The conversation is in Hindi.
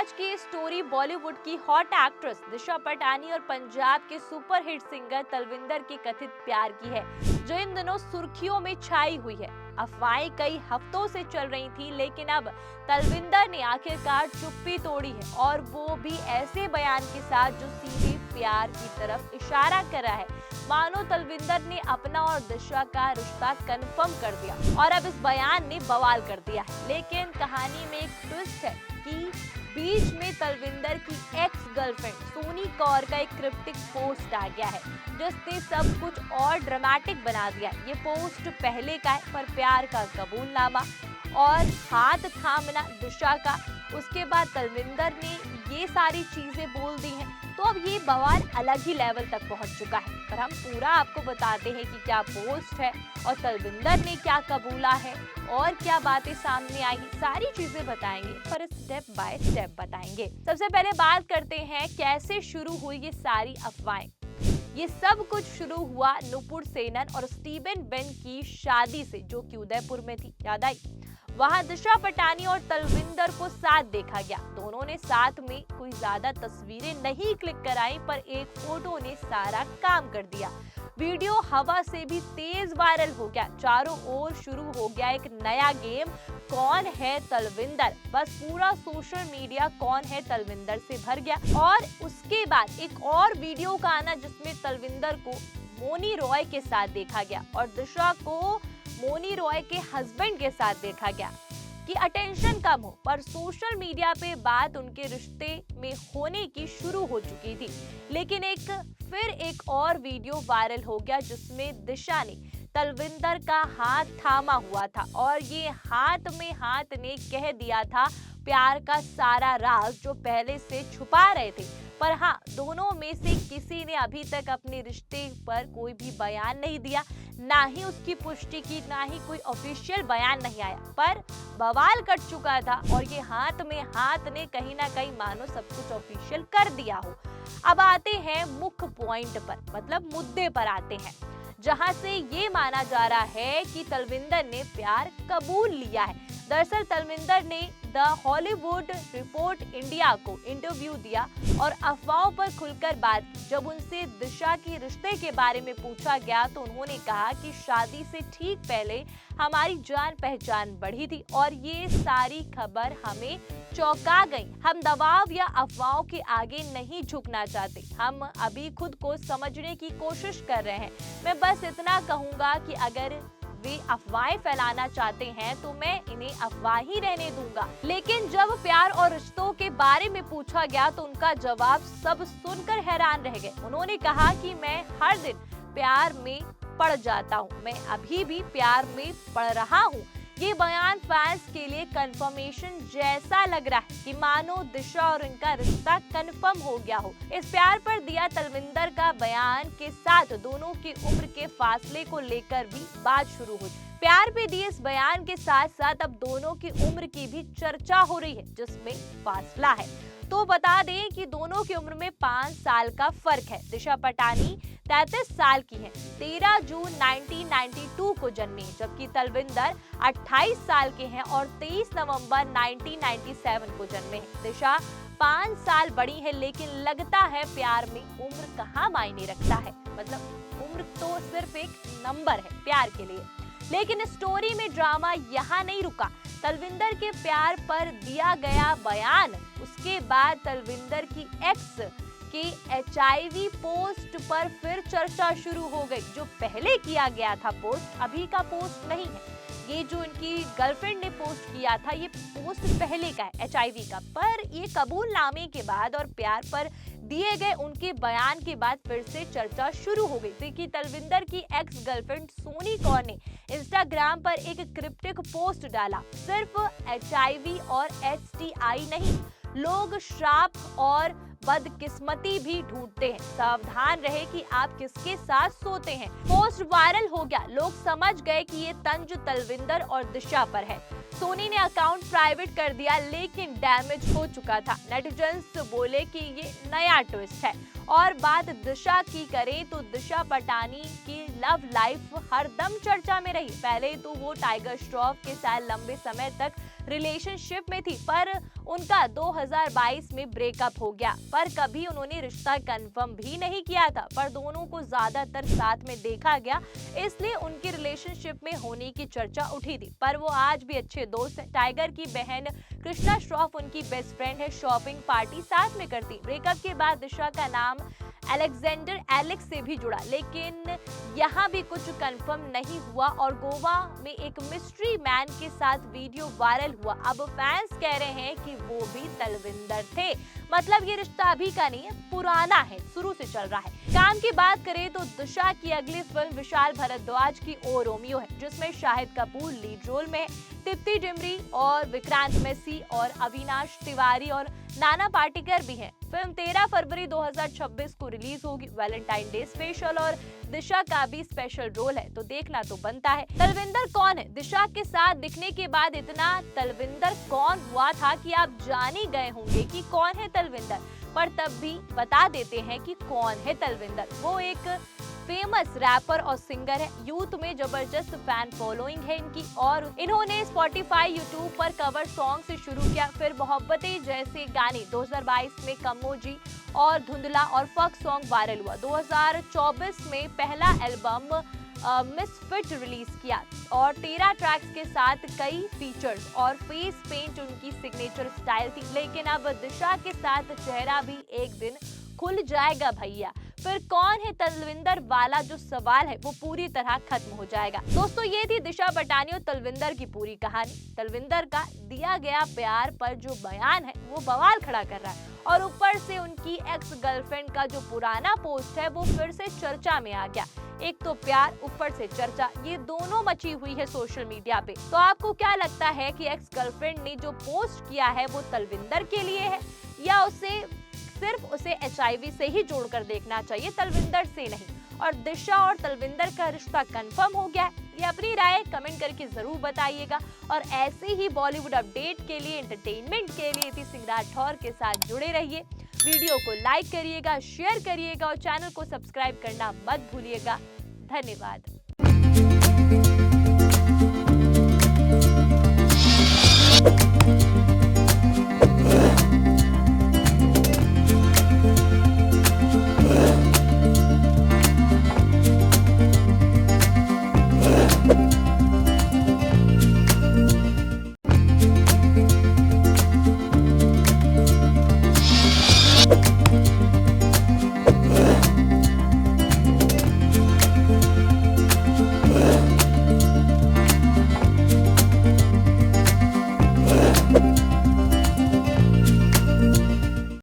आज की स्टोरी बॉलीवुड की हॉट एक्ट्रेस दिशा पटानी और पंजाब के सुपरहिट सिंगर तलविंदर के कथित प्यार की है, जो इन दिनों सुर्खियों में छाई हुई है। अफवाहें कई हफ्तों से चल रही थी, लेकिन अब तलविंदर ने आखिरकार चुप्पी तोड़ी है, और वो भी ऐसे बयान के साथ जो सीधे प्यार की तरफ इशारा कर रहा है। मानो तलविंदर ने अपना और दिशा का रिश्ता कंफर्म कर दिया, और अब इस बयान ने बवाल कर दिया है। लेकिन कहानी में एक ट्विस्ट है कि बीच में तलविंदर की एक्स गर्लफ्रेंड सोनी कौर का एक क्रिप्टिक पोस्ट आ गया है, जिसने सब कुछ और ड्रामेटिक बना दिया। ये पोस्ट पहले का है, पर प्यार का कबूलनामा और हाथ थामना दिशा का, उसके बाद तलविंदर ने ये सारी चीजें बोल दी हैं। तो अब ये बवाल अलग ही लेवल तक पहुंच चुका है, पर हम पूरा आपको बताते हैं कि क्या पोस्ट है और तलविंदर ने क्या कबूला है और क्या बातें सामने आई, सारी चीजें बताएंगे, पर स्टेप बाय स्टेप बताएंगे। सबसे पहले बात करते हैं कैसे शुरू हुई ये सारी अफवाहें। ये सब कुछ शुरू हुआ नुपुर सेनन और स्टीवन बेन की शादी से, जो कि उदयपुर में थी। याद आई? वहां दिशा पटानी और तलविंदर को साथ देखा गया। दोनों ने साथ में कोई ज्यादा तस्वीरें नहीं क्लिक कराई, पर एक फोटो ने सारा काम कर दिया। वीडियो हवा से भी तेज वायरल हो गया। चारों ओर शुरू हो गया एक नया गेम, कौन है तलविंदर। बस पूरा सोशल मीडिया कौन है तलविंदर से भर गया। और उसके बाद एक और वीडियो का आना, जिसमें तलविंदर को मोनी रॉय के साथ देखा गया और दिशा को मोनी रॉय के हस्बैंड के साथ देखा गया कि अटेंशन कम हो, पर सोशल मीडिया पे बात उनके रिश्ते में होने की शुरू हो चुकी थी। लेकिन फिर एक और वीडियो वायरल हो गया, जिसमें दिशा ने तलविंदर का हाथ थामा हुआ था, और ये हाथ में हाथ ने कह दिया था प्यार का सारा राज, जो पहले से छुपा रहे थे। पर हाँ, दोनों में से किसी ने अभी तक अपने रिश्ते पर कोई भी बयान नहीं दिया, ना ही उसकी पुष्टि की, ना ही कोई ऑफिशियल बयान नहीं आया। पर बवाल कट चुका था, और ये हाथ में हाथ ने कहीं ना कहीं मानो सब कुछ ऑफिशियल कर दिया हो। अब आते हैं मुख्य पॉइंट पर, मतलब मुद्दे पर आते हैं, जहां से ये माना जा रहा है कि तलविंदर ने प्यार कबूल लिया है। दरअसल तलविंदर ने द हॉलीवुड रिपोर्ट इंडिया को इंटरव्यू दिया और अफवाहों पर खुलकर बात की। जब उनसे दिशा के रिश्ते के बारे में पूछा गया, तो उन्होंने कहा कि शादी से ठीक पहले हमारी जान पहचान बढ़ी थी, और ये सारी खबर हमें चौंका गई। हम दबाव या अफवाहों के आगे नहीं झुकना चाहते, हम अभी खुद को समझने की कोशिश कर रहे हैं। मैं बस इतना कहूंगा कि अगर वे अफवाहें फैलाना चाहते हैं, तो मैं इन्हें अफवाह ही रहने दूंगा। लेकिन जब प्यार और रिश्तों के बारे में पूछा गया, तो उनका जवाब सब सुनकर हैरान रह गए। उन्होंने कहा कि मैं हर दिन प्यार में पड़ जाता हूँ, मैं अभी भी प्यार में पड़ रहा हूँ। ये बयान फैंस के लिए कंफर्मेशन जैसा लग रहा है कि मानो दिशा और इनका रिश्ता कंफर्म हो गया हो। इस प्यार पर दिया तलविंदर का बयान के साथ दोनों की उम्र के फासले को लेकर भी बात शुरू हुई। प्यार पे दिए इस बयान के साथ साथ अब दोनों की उम्र की भी चर्चा हो रही है, जिसमें फासला है। तो बता दें कि दोनों की उम्र में 5 साल का फर्क है। दिशा पटानी 33 साल की है, 13 जून 1992 को जन्मी, जबकि तलविंदर 28 साल के हैं और 23 नवंबर 1997 को जन्मे हैं। दिशा 5 साल बड़ी है, लेकिन लगता है प्यार में उम्र कहाँ मायने रखता है। मतलब उम्र तो सिर्फ एक नंबर है प्यार के लिए। लेकिन स्टोरी में ड्रामा यहाँ नहीं रुका। तलविंदर के प्यार पर दिया गया बयान, उसके बाद तलविंदर की एक्स के HIV पोस्ट पर फिर चर्चा शुरू हो गई। जो पहले किया गया था पोस्ट, अभी का पोस्ट नहीं है। ये जो इनकी गर्लफ्रेंड ने पोस्ट किया था, ये पोस्ट पहले का है HIV का। पर ये कबूलनामे के बाद और प्यार पर दिए गए उनके बयान के बाद फिर से चर्चा शुरू हो गई। देखिए, तलविंदर की एक्स गर्लफ्रेंड सोनी कौर ने इंस्टाग्राम पर एक क्रिप्टिक पोस्ट डाला। सिर्फ HIV और STI नहीं, लोग श्राप और बदकिस्मती भी ढूंढते हैं। सावधान रहे कि आप किसके साथ सोते हैं। पोस्ट वायरल हो गया, लोग समझ गए कि ये तंज तलविंदर और दिशा पर है। सोनी ने अकाउंट प्राइवेट कर दिया, लेकिन डैमेज हो चुका था। नेटिजन्स बोले कि ये नया ट्विस्ट है। और बात दिशा की करें तो दिशा पटानी की लव लाइफ हरदम चर्चा में रही। पहले तो वो टाइगर श्रॉफ के साथ लंबे समय तक रिलेशनशिप में थी, पर उनका 2022 में ब्रेकअप हो गया, पर कभी उन्होंने रिश्ता कंफर्म भी नहीं किया था। पर दोनों को ज्यादातर साथ में देखा गया, इसलिए उनकी रिलेशनशिप में होने की चर्चा उठी थी। पर वो आज भी अच्छे दोस्त हैं। टाइगर की बहन कृष्णा श्रॉफ उनकी बेस्ट फ्रेंड है, शॉपिंग पार्टी साथ में करती। ब्रेकअप के बाद दिशा का नाम अलेक्जेंडर एलेक्स से भी जुड़ा, लेकिन यहाँ भी कुछ कंफर्म नहीं हुआ और गोवा में एक मिस्ट्री मैन के साथ वीडियो वायरल हुआ। अब फैंस कह रहे हैं कि वो भी तलविंदर थे। मतलब ये रिश्ता अभी का नहीं है, पुराना है, शुरू से चल रहा है। काम की बात करें तो दिशा की अगली फिल्म विशाल भारद्वाज की ओ रोमियो है, जिसमें शाहिद कपूर लीड रोल में, तृप्ति डिमरी और विक्रांत मैसी और अविनाश तिवारी और नाना पाटेकर भी हैं। फिल्म 13 फरवरी 2026 को रिलीज होगी। वैलेंटाइन डे स्पेशल और दिशा का भी स्पेशल रोल है, तो देखना तो बनता है। तलविंदर कौन है? दिशा के साथ दिखने के बाद इतना तलविंदर कौन हुआ था कि आप जान ही गए होंगे कि कौन है तलविंदर, पर तब भी बता देते हैं कि कौन है तलविंदर। वो एक फेमस रैपर और सिंगर है। यूथ में जबरदस्त फैन फॉलोइंग है इनकी और इन्होंने स्पॉटिफाई, यूट्यूब पर कवर सॉन्ग से शुरू किया, फिर मोहब्बतें जैसे गाने 2022 में कमोजी और धुंधला और फक सॉन्ग वायरल हुआ। 2024 में पहला एल्बम मिसफिट रिलीज किया और 13 ट्रैक्स के साथ कई फीचर्स और फेस पेंट उनकी सिग्नेचर स्टाइल थी। लेकिन अब दिशा के साथ चेहरा भी एक दिन खुल जाएगा भैया। फिर कौन है तलविंदर वाला जो सवाल है वो पूरी तरह खत्म हो जाएगा। दोस्तों, ये थी दिशा पटानी और तलविंदर की पूरी कहानी। तलविंदर का दिया गया प्यार पर जो बयान है वो बवाल खड़ा कर रहा है और ऊपर से उनकी एक्स गर्लफ्रेंड का जो पुराना पोस्ट है वो फिर से चर्चा में आ गया। एक तो प्यार, ऊपर से चर्चा, ये दोनों मची हुई है सोशल मीडिया पे। तो आपको क्या लगता है कि एक्स गर्लफ्रेंड ने जो पोस्ट किया है वो तलविंदर के लिए है या सिर्फ उसे HIV से ही जोड़कर देखना चाहिए, तलविंदर से नहीं? और दिशा और तलविंदर का रिश्ता कंफर्म हो गया है? ये अपनी राय कमेंट करके जरूर बताइएगा और ऐसे ही बॉलीवुड अपडेट के लिए, एंटरटेनमेंट के लिए इति सिंह राठौर के साथ जुड़े रहिए। वीडियो को लाइक करिएगा, शेयर करिएगा और चैनल को सब्सक्राइब करना मत भूलिएगा। धन्यवाद।